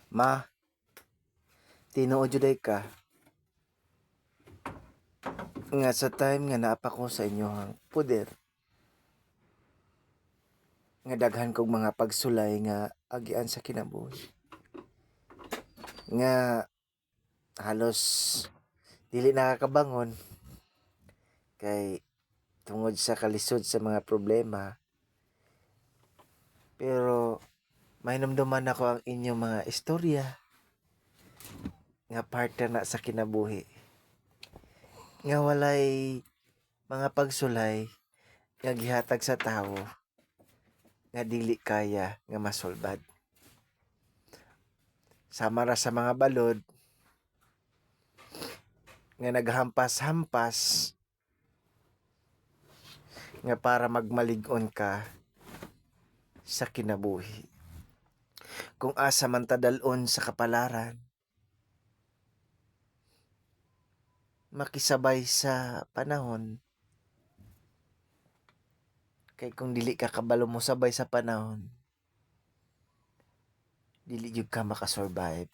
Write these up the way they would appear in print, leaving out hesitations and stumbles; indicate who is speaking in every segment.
Speaker 1: Ma, tinuod juday ka nga sa time nga naapa ko sa inyohang puder nga daghan kog mga pagsulay nga agian sa kinabuhi. Nga halos dili nakakabangon kay tungod sa kalisod sa mga problema. Pero mahinumduman ako ang inyong mga istorya nga parte na sa kinabuhi. Nga walay mga pagsulay nga gihatag sa tawo nga dili kaya nga masulbad. Sama ra sa mga balod nga naghampas-hampas nga para magmalig-on ka sa kinabuhi. Kung asa man ta dal-on sa kapalaran, makisabay sa panahon. Kay kung dili ka kabalo mo sabay sa panahon, dili jud ka makasurvive.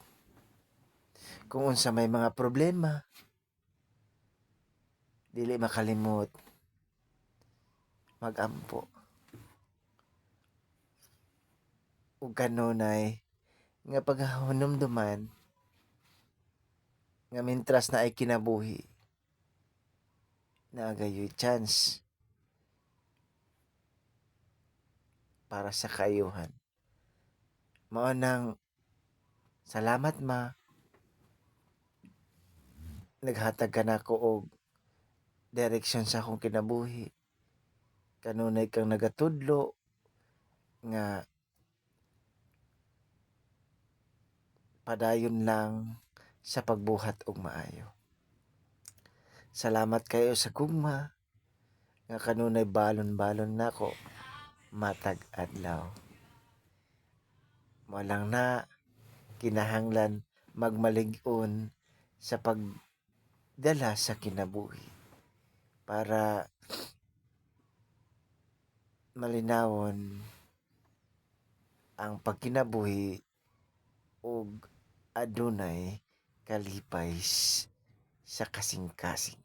Speaker 1: Kung unsa may mga problema, dili makalimot magampo. Ug kanunay nga paghahunumduman nga mintras na ay kinabuhi, naagayoy chance para sa kaayuhan. Mao nang salamat ma, naghatag ka nako og direksyon sa akong kinabuhi. Kanunay kang nagatudlo nga padayon lang sa pagbuhat og maayo. Salamat kayo sa gugma nga kanunay balon-balon nako matag adlaw. Mo lang na kinahanglan magmalig-on sa pagdala sa kinabuhi para malinawon ang pagkinabuhi ug adunay kalipay sa kasing-kasing.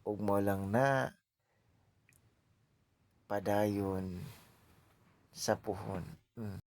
Speaker 1: Ug mo lang na padayon sa puhon.